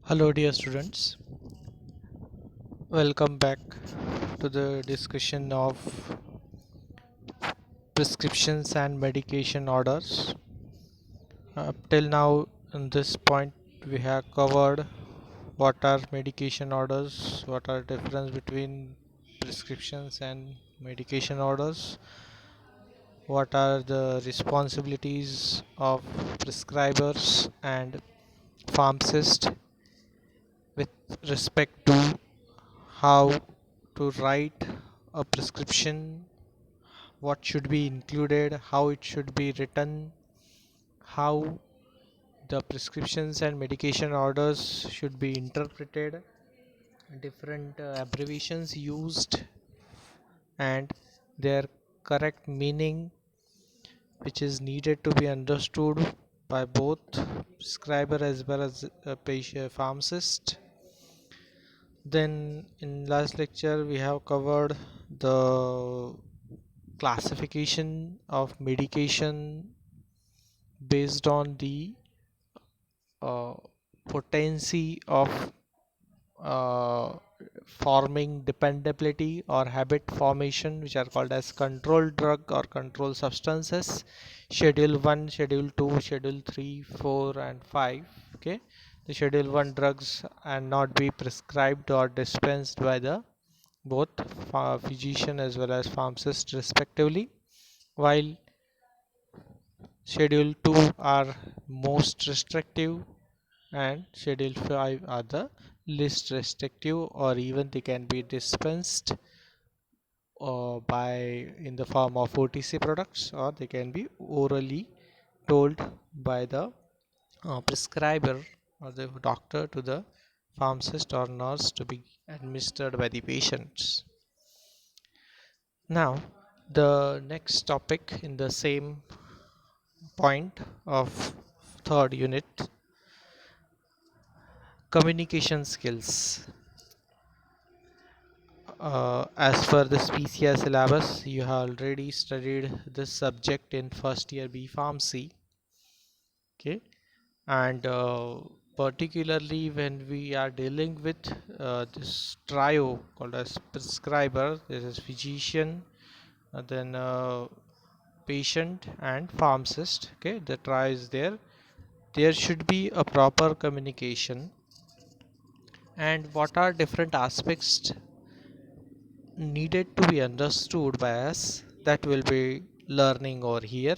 Hello, dear students. Welcome back to the discussion of prescriptions and medication orders. Up till now, in this point, we have covered what are medication orders, what are difference between prescriptions and medication orders, what are the responsibilities of prescribers and pharmacists with respect to how to write a prescription, what should be included, how it should be written, how the prescriptions and medication orders should be interpreted, different abbreviations used, and their correct meaning, which is needed to be understood by both prescriber as well as a patient pharmacist. Then in last lecture we have covered the classification of medication based on the uh, potency of uh, forming dependability or habit formation, which are called as control drug or control substances. Schedule 1, schedule 2, schedule 3, 4 and 5. Okay, the schedule 1 drugs and not be prescribed or dispensed by the both physician as well as pharmacist respectively, while schedule 2 are most restrictive and schedule 5 are the least restrictive, or even they can be dispensed by in the form of OTC products, or they can be orally told by the prescriber or the doctor to the pharmacist or nurse to be administered by the patients. Now the next topic in the same point of third unit, communication skills. As for the PCI syllabus, you have already studied this subject in first year B Pharmacy. Okay, and particularly when we are dealing with this trio called as prescriber, there is physician, then patient and pharmacist. Okay, the trio is there. There should be a proper communication, and what are different aspects needed to be understood by us, that will be learning over here.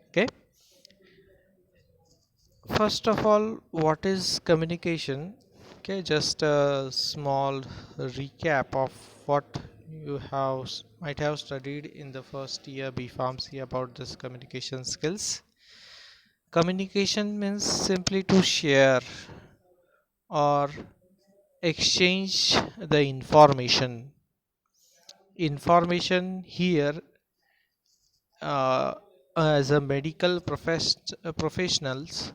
Okay, first of all, what is communication? Okay, just a small recap of what you might have studied in the first year B Pharmacy about this communication skills. Communication means simply to share or exchange the information here. uh, as a professionals,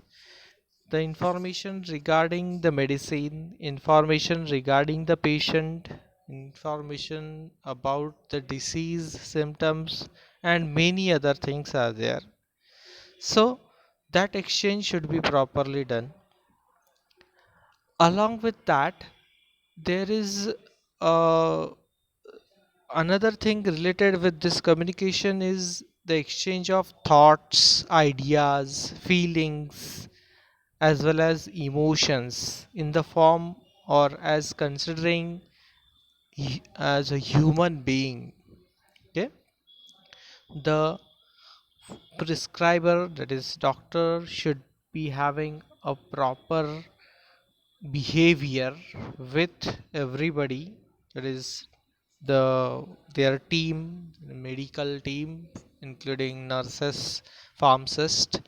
the information regarding the medicine, information regarding the patient, information about the disease symptoms, and many other things are there. So that exchange should be properly done. Along with that, there is uh, another thing related with this communication is the exchange of thoughts, ideas, feelings, as well as emotions in the form or as considering as a human being. Okay, the prescriber, that is doctor, should be having a proper behavior with everybody, that is the their team, medical team, including nurses, pharmacist,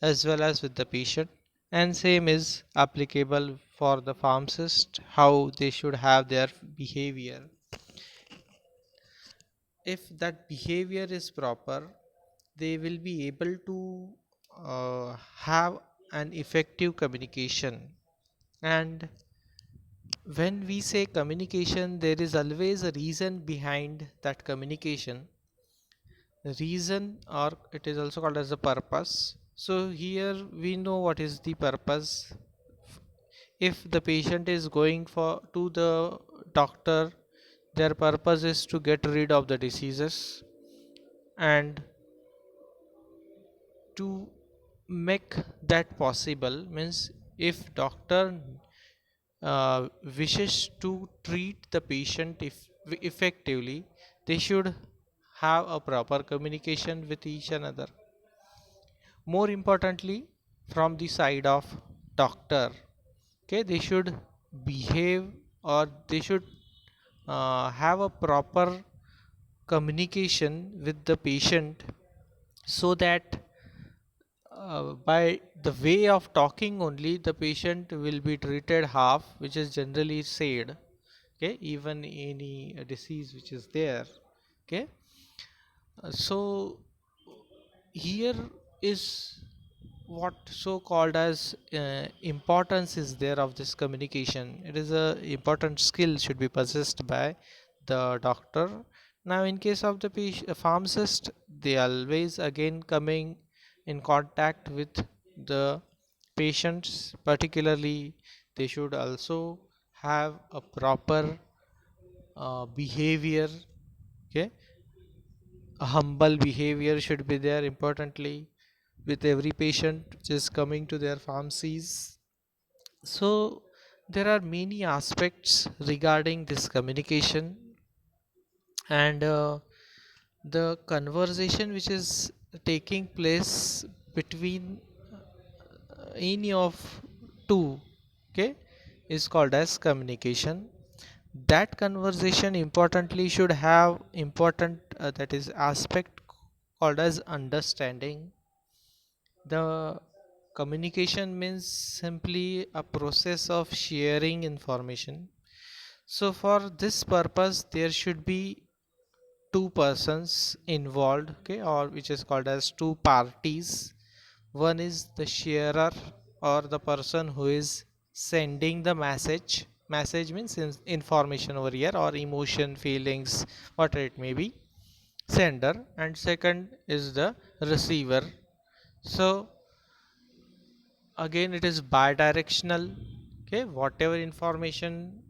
as well as with the patient. And same is applicable for the pharmacist, how they should have their behavior. If that behavior is proper, they will be able to have an effective communication. And when we say communication, there is always a reason behind that communication. Reason, or it is also called as a purpose. So here we know what is the purpose. if the patient is going for to the doctor, their purpose is to get rid of the diseases, and to make that possible means if doctor wishes to treat the patient effectively, they should have a proper communication with each another. More importantly, from the side of doctor, okay, they should behave, or they should have a proper communication with the patient, so that by the way of talking only the patient will be treated half, which is generally said. Okay, even any disease which is there. Okay, so here is what so called as importance is there of this communication. It is a important skill should be possessed by the doctor. Now in case of the pharmacist, they always again coming in contact with the patients. Particularly, they should also have a proper behavior. Okay, a humble behavior should be there importantly with every patient which is coming to their pharmacies. So there are many aspects regarding this communication, and the conversation which is taking place between any of two, okay, is called as communication. That conversation importantly should have important that is aspect called as understanding. The communication means simply a process of sharing information. So for this purpose there should be two persons involved, okay, or which is called as two parties. One is the sharer, or the person who is sending the message means information over here, or emotion, feelings, whatever it may be, sender. And second is the receiver. So again it is bidirectional. Okay, whatever information,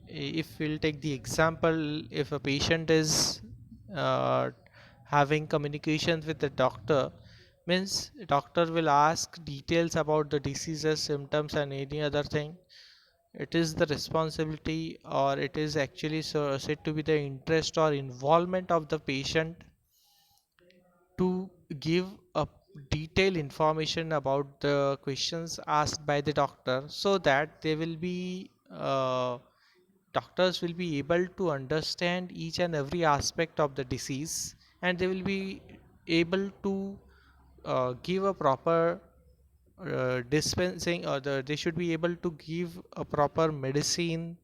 if we'll take the example, if a patient is uh, having communications with the doctor, means doctor will ask details about the diseases, symptoms and any other thing. It is the responsibility, or it is actually said to be the interest or involvement of the patient to give a detailed information about the questions asked by the doctor, so that they will be doctors will be able to understand each and every aspect of the disease, and they will be able to give a proper dispensing, or they should be able to give a proper medicine,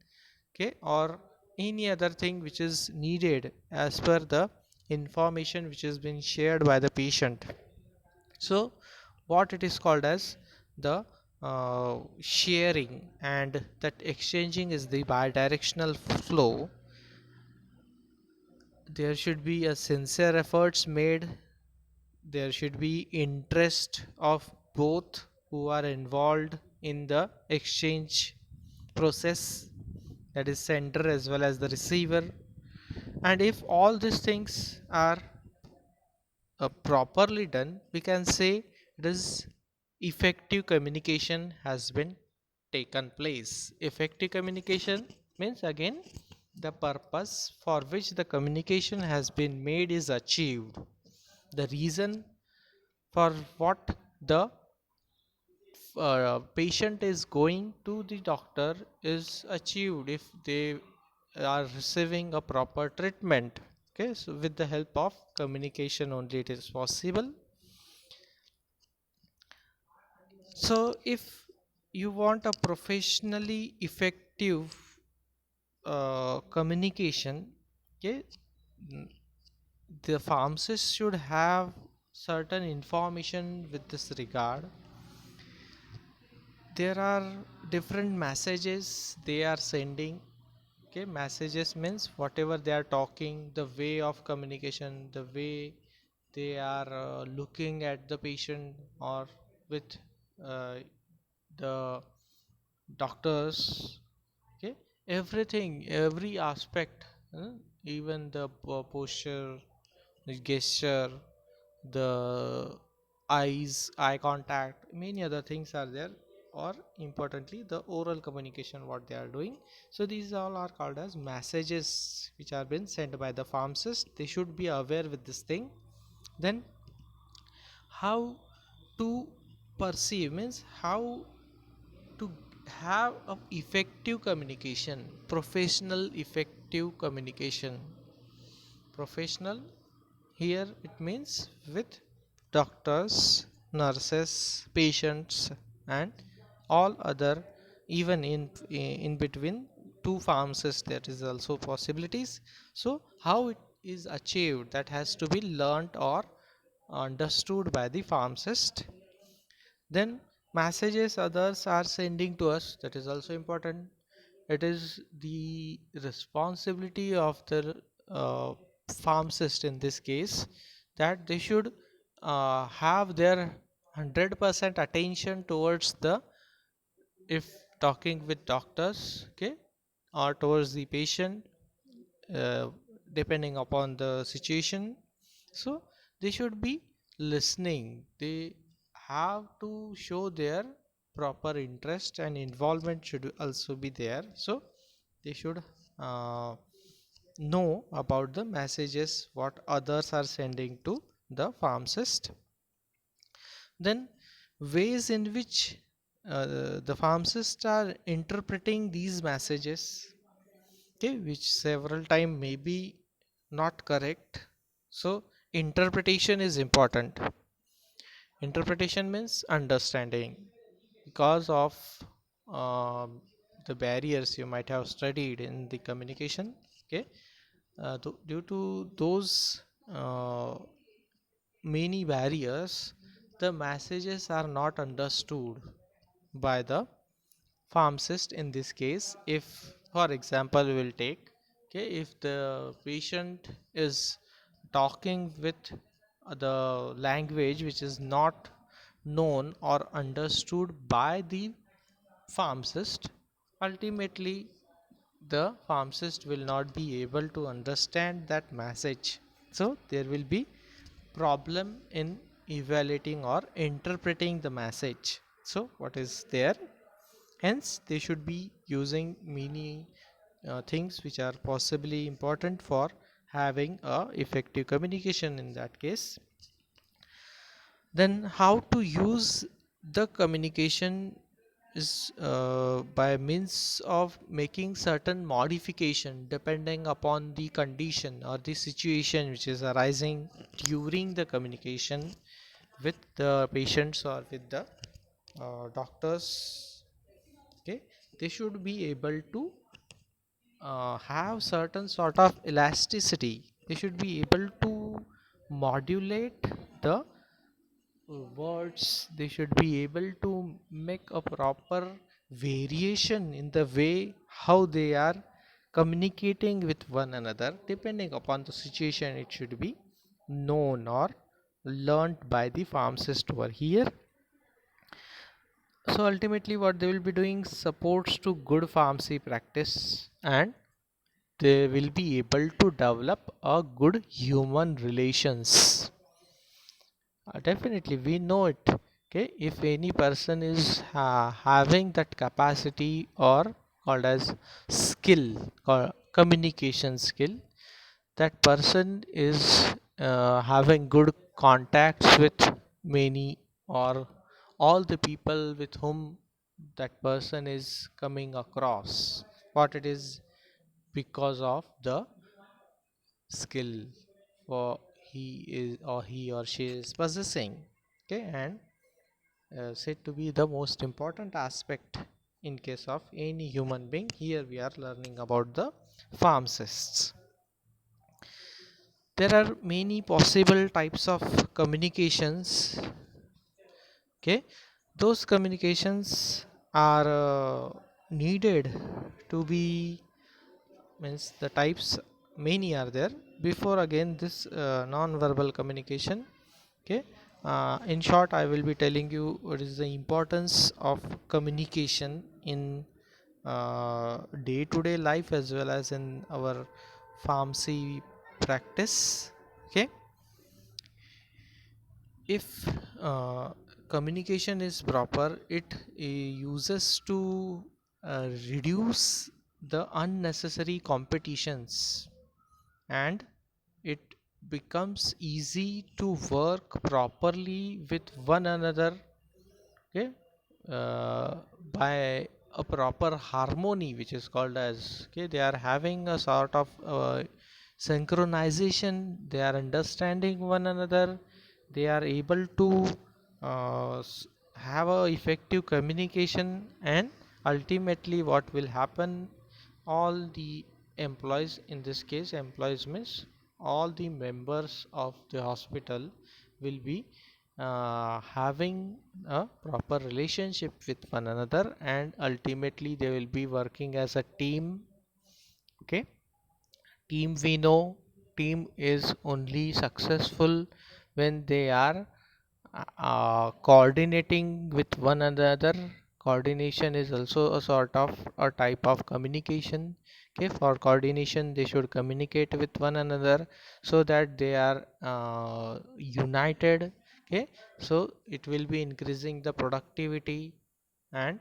okay, or any other thing which is needed as per the information which has been shared by the patient. So what it is called as the sharing, and that exchanging is the bidirectional flow. There should be a sincere efforts made, there should be interest of both who are involved in the exchange process, that is sender as well as the receiver. And if all these things are properly done, we can say it is effective communication has been taken place. Effective communication means again the purpose for which the communication has been made is achieved. The reason for what the patient is going to the doctor is achieved if they are receiving a proper treatment. Okay, so with the help of communication only it is possible. So if you want a professionally effective communication, okay, mm, the pharmacist should have certain information with this regard. There are different messages they are sending. Okay, messages means whatever they are talking, the way of communication, the way they are looking at the patient, or with uh, the doctors, okay, everything, every aspect, even the posture, the gesture, the eyes, eye contact, many other things are there, or importantly the oral communication what they are doing. So these all are called as messages which are been sent by the pharmacist. They should be aware with this thing. Then how to perceive means how to have a effective communication, professional effective communication. Professional here it means with doctors, nurses, patients, and all other, even in between two pharmacists there is also possibilities. So how it is achieved, that has to be learnt or understood by the pharmacist. Then messages others are sending to us, that is also important. It is the responsibility of the uh, pharmacist in this case, that they should have their 100% attention towards the, if talking with doctors, okay, or towards the patient, uh, depending upon the situation. So they should be listening, they have to show their proper interest, and involvement should also be there. So they should uh, know about the messages what others are sending to the pharmacist. Then ways in which the pharmacists are interpreting these messages, okay, which several time may be not correct. So interpretation is important. Interpretation means understanding, because of um, the barriers you might have studied in the communication, okay, due to those many barriers, the messages are not understood by the pharmacist in this case. If for example we will take, okay, if the patient is talking with the language which is not known or understood by the pharmacist, ultimately the pharmacist will not be able to understand that message. So there will be problem in evaluating or interpreting the message. So what is there, hence they should be using many things which are possibly important for having a effective communication in that case. Then how to use the communication is by means of making certain modification depending upon the condition or the situation which is arising during the communication with the patients or with the doctors, okay. They should be able to have certain sort of elasticity. They should be able to modulate the words. They should be able to make a proper variation in the way how they are communicating with one another. Depending upon the situation, it should be known or learnt by the pharmacist over here. So ultimately what they will be doing supports to good pharmacy practice, and they will be able to develop a good human relations. Definitely we know it, okay. If any person is having that capacity or called as skill or communication skill, that person is having good contacts with many or all the people with whom that person is coming across. What it is, because of the skill for he is or he or she is possessing, okay. And said to be the most important aspect in case of any human being. Here we are learning about the pharmacists. There are many possible types of communications, okay. Those communications are needed to be, means the types many are there. Before again this non-verbal communication, okay, in short I will be telling you what is the importance of communication in day-to-day life as well as in our pharmacy practice. Okay, if communication is proper, it uses to reduce the unnecessary competitions, and it becomes easy to work properly with one another. Okay, uh, by a proper harmony, which is called as, okay, they are having a sort of synchronization, they are understanding one another, they are able to have a effective communication, and ultimately what will happen, all the employees, in this case employees means all the members of the hospital, will be having a proper relationship with one another, and ultimately they will be working as a team. Okay, team, we know team is only successful when they are coordinating with one another. Coordination is also a sort of a type of communication. Okay, for coordination they should communicate with one another so that they are united. Okay, so it will be increasing the productivity, and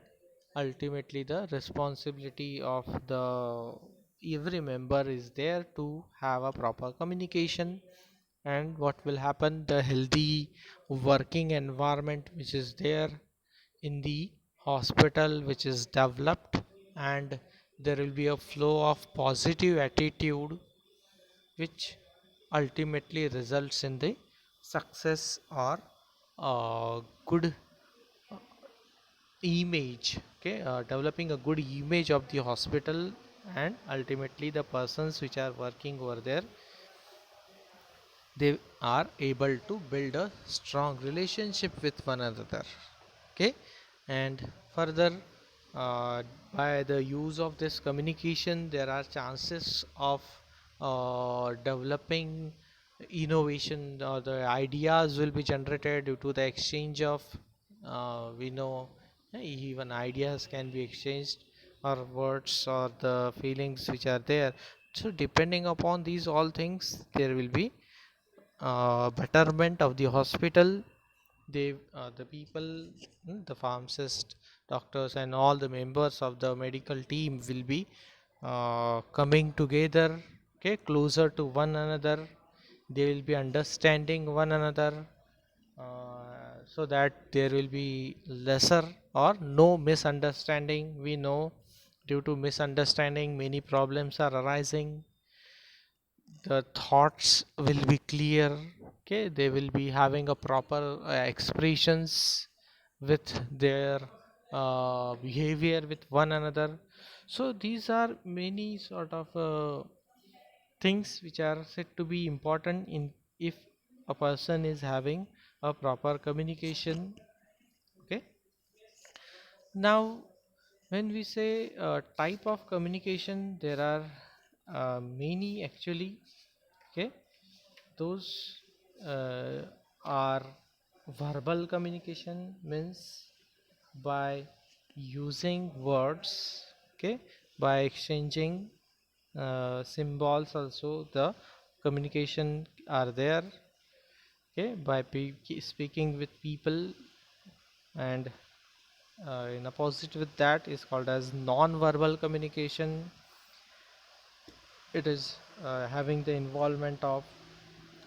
ultimately the responsibility of the every member is there to have a proper communication. And what will happen, the healthy working environment which is there in the hospital, which is developed, and there will be a flow of positive attitude, which ultimately results in the success or good image. Okay, developing a good image of the hospital, and ultimately the persons which are working over there, they are able to build a strong relationship with one another. Okay, and further, by the use of this communication, there are chances of developing innovation, or the ideas will be generated due to the exchange of we know even ideas can be exchanged, or words, or the feelings which are there. So depending upon these all things, there will be betterment of the hospital. They the people, the pharmacist, doctors, and all the members of the medical team will be coming together, okay, closer to one another. They will be understanding one another, so that there will be lesser or no misunderstanding. We know due to misunderstanding many problems are arising. The thoughts will be clear. Okay, they will be having a proper expressions with their behavior with one another. So these are many sort of things which are said to be important in, if a person is having a proper communication. Okay, now when we say type of communication, there are many actually. Okay, those are verbal communication, means by using words. Okay, by exchanging symbols also, the communication are there. Okay, by speaking with people, and in opposite with that is called as non-verbal communication. It is having the involvement of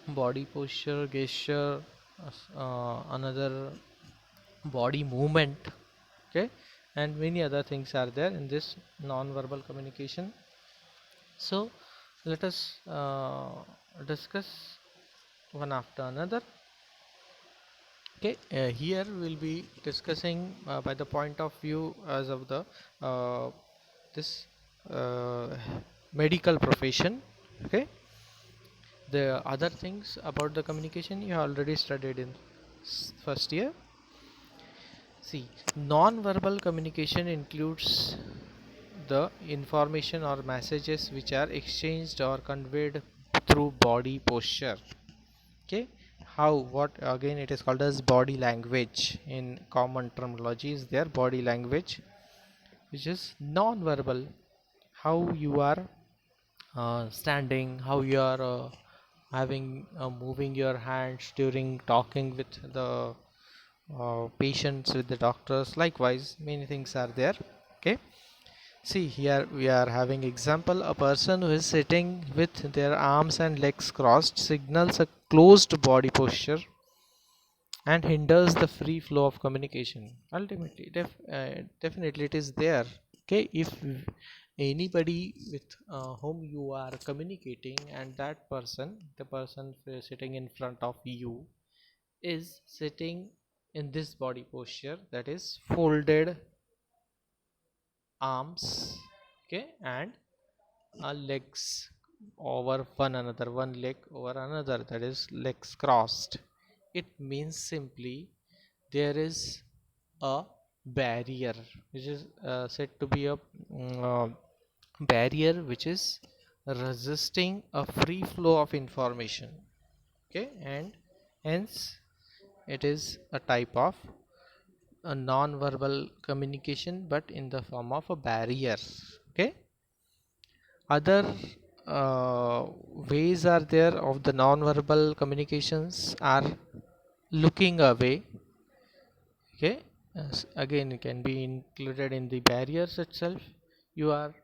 body posture, gesture, another body movement. Okay, and many other things are there in this non-verbal communication. So let us discuss one after another. Okay, here we'll be discussing by the point of view as of the this uh, medical profession. Okay, the other things about the communication you already studied in first year. See, non-verbal communication includes the information or messages which are exchanged or conveyed through body posture. Okay, how, what, again it is called as body language. In common terminology is their body language. which is non-verbal. How you are standing, how you are having moving your hands during talking with the patients, with the doctors. Likewise, many things are there. Okay, see here we are having example. A person who is sitting with their arms and legs crossed signals a closed body posture and hinders the free flow of communication. Ultimately, definitely it is there. Okay, if anybody with whom you are communicating, and that person, the person sitting in front of you, is sitting in this body posture, that is folded arms, okay, and legs over one another, one leg over another, that is legs crossed. It means simply there is a barrier which is said to be a barrier which is resisting a free flow of information. Okay, and hence it is a type of a non-verbal communication, but in the form of a barrier. Okay, other ways are there of the non-verbal communications are looking away. Okay, again it can be included in the barriers itself. You are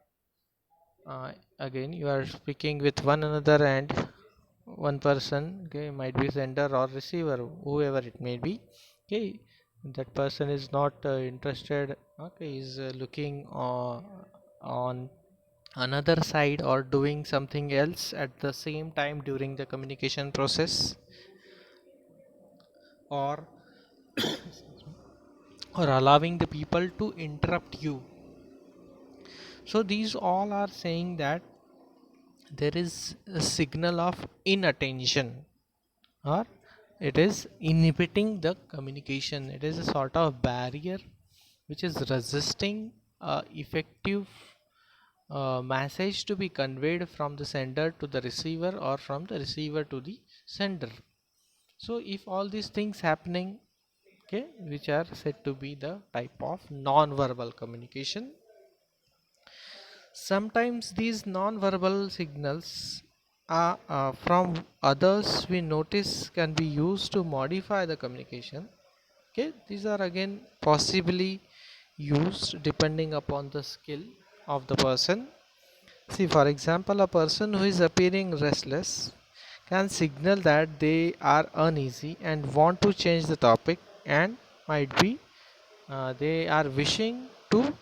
again you are speaking with one another, and one person, okay, might be sender or receiver, whoever it may be. Okay, that person is not interested, okay, is looking on another side or doing something else at the same time during the communication process, or allowing the people to interrupt you. So these all are saying that there is a signal of inattention, or it is inhibiting the communication. It is a sort of barrier which is resisting effective message to be conveyed from the sender to the receiver, or from the receiver to the sender. So if all these things happening, okay, which are said to be the type of non-verbal communication. Sometimes these non-verbal signals are from others we notice can be used to modify the communication. Okay, these are again possibly used depending upon the skill of the person. See, for example, a person who is appearing restless can signal that they are uneasy and want to change the topic, and might be they are wishing to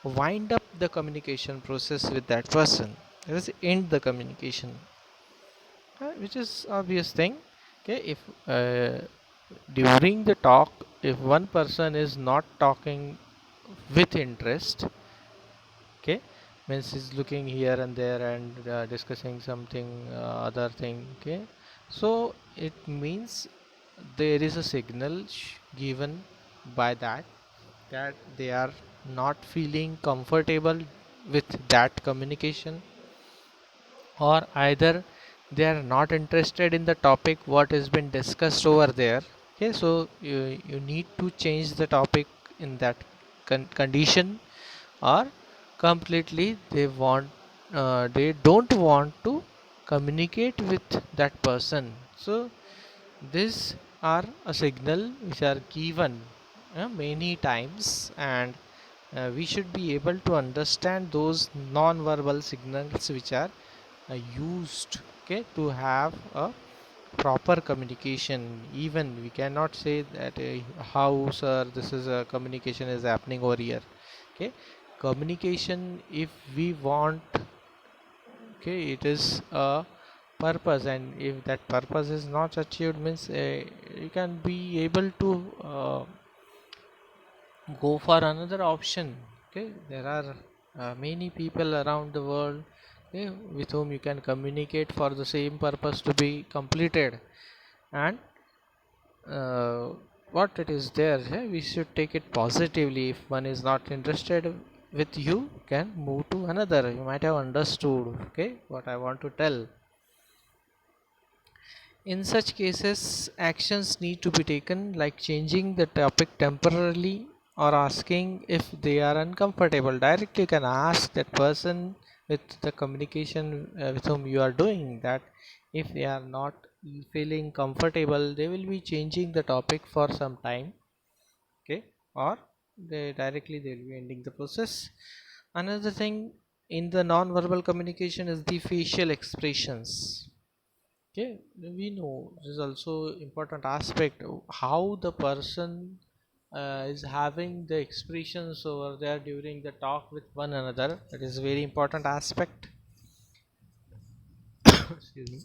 wind up the communication process with that person. That is, end the communication, which is obvious thing. Okay, if during the talk, if one person is not talking with interest, okay, means he's looking here and there and discussing something other thing, okay, so it means there is a signal given by that they are not feeling comfortable with that communication, or either they are not interested in the topic what has been discussed over there. Okay, so you need to change the topic in that condition, or completely they don't want to communicate with that person. So these are a signal which are given many times, and we should be able to understand those non-verbal signals which are used, okay, to have a proper communication. Even we cannot say that how sir this is a communication is happening over here. Okay, communication, if we want, okay, it is a purpose, and if that purpose is not achieved, means you can be able to go for another option. Okay, there are many people around the world, okay, with whom you can communicate for the same purpose to be completed. And uh, what it is there, we should take it positively. If one is not interested with you, can move to another. You might have understood, okay, what I want to tell. In such cases, actions need to be taken, like changing the topic temporarily, or asking if they are uncomfortable. Directly you can ask that person with the communication with whom you are doing that. If they are not feeling comfortable, they will be changing the topic for some time, okay, or they will be ending the process. Another thing in the non-verbal communication is the facial expressions. Okay, we know this is also important aspect of how the person is having the expressions over there during the talk with one another. That is a very important aspect. Excuse me.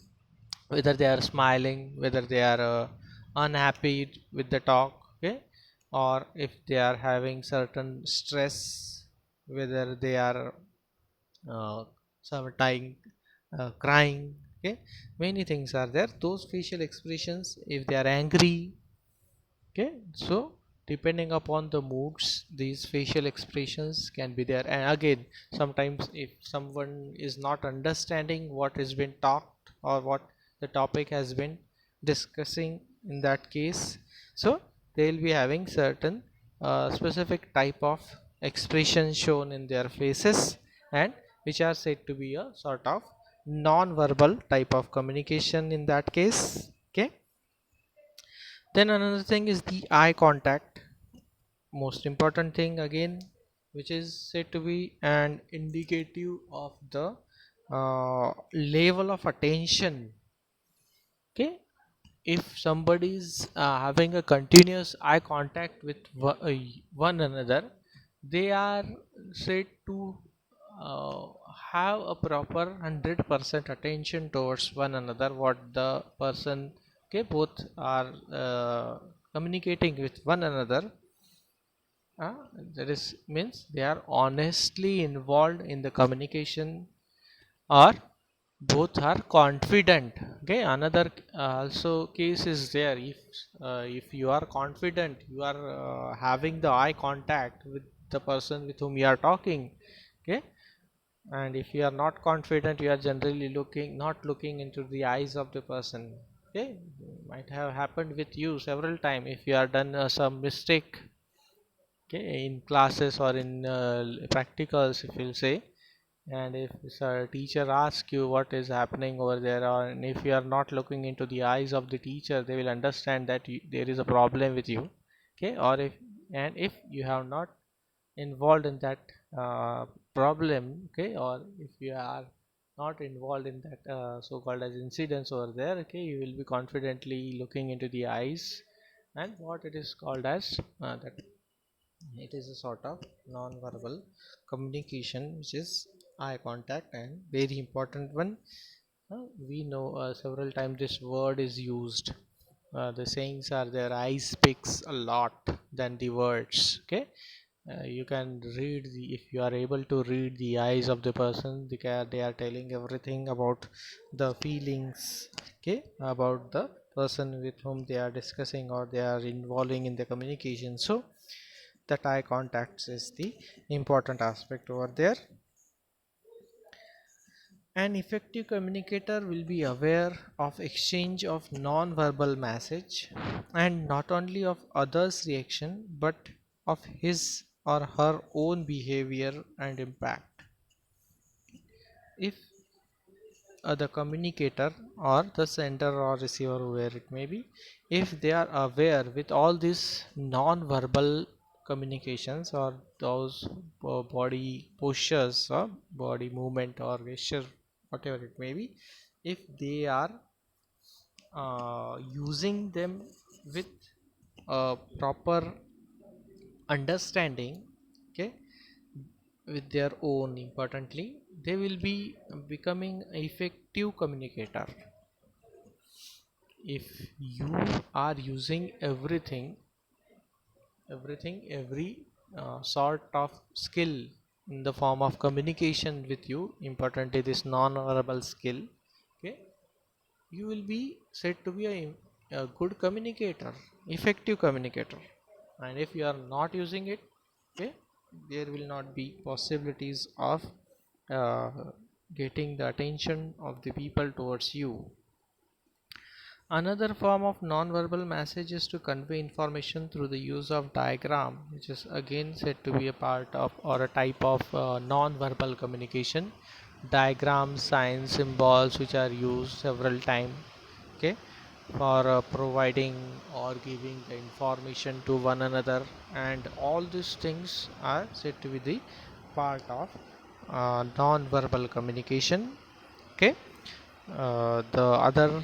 Whether they are smiling, whether they are unhappy with the talk, okay, or if they are having certain stress, whether they are uh, sometimes crying, okay, many things are there. Those facial expressions, if they are angry, okay, so depending upon the moods, these facial expressions can be there. And again, sometimes if someone is not understanding what has been talked or what the topic has been discussing in that case, so they will be having certain specific type of expressions shown in their faces, and which are said to be a sort of non-verbal type of communication in that case, okay. Then another thing is the eye contact, most important thing again, which is said to be an indicative of the level of attention. Okay, if somebody is having a continuous eye contact with one another, they are said to uh, have a proper 100% attention towards one another. What the person, okay, both are communicating with one another, uh, that is means they are honestly involved in the communication, or both are confident. Okay, another also case is there. If you are confident, you are having the eye contact with the person with whom you are talking, okay, and if you are not confident, you are generally not looking into the eyes of the person, okay. Might have happened with you several times if you are done some mistake, okay, in classes or in practicals, if you'll say. And if a teacher asks you what is happening over there, or and if you are not looking into the eyes of the teacher, they will understand that there is a problem with you, okay. Or if you have not involved in that problem, okay, or if you are not involved in that so-called as incidents over there, okay, you will be confidently looking into the eyes, and what it is called as that it is a sort of non-verbal communication, which is eye contact, and very important one. We know several times this word is used. The sayings are there. Eyes speaks a lot than the words. Okay, you can read if you are able to read the eyes of the person. They are telling everything about the feelings. Okay, about the person with whom they are discussing or they are involving in the communication. So that eye contact is the important aspect over there. An effective communicator will be aware of exchange of non-verbal message, and not only of others reaction but of his or her own behavior and impact. If the communicator or the sender or receiver, whoever it may be, if they are aware with all these non-verbal communications or those body postures or body movement or gesture, whatever it may be, if they are using them with a proper understanding, okay, with their own, importantly, they will be becoming effective communicator. If you are using every sort of skill in the form of communication with you, importantly this non-verbal skill, okay, you will be said to be a good communicator, effective communicator. And if you are not using it, okay, there will not be possibilities of uh, getting the attention of the people towards you. Another form of non-verbal message is to convey information through the use of diagram, which is again said to be a part of or a type of non-verbal communication. Diagrams, signs, symbols, which are used several times, okay, for providing or giving the information to one another, and all these things are said to be the part of non-verbal communication. Okay, the other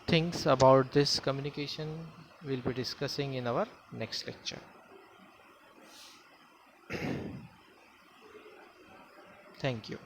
things about this communication we'll be discussing in our next lecture. Thank you.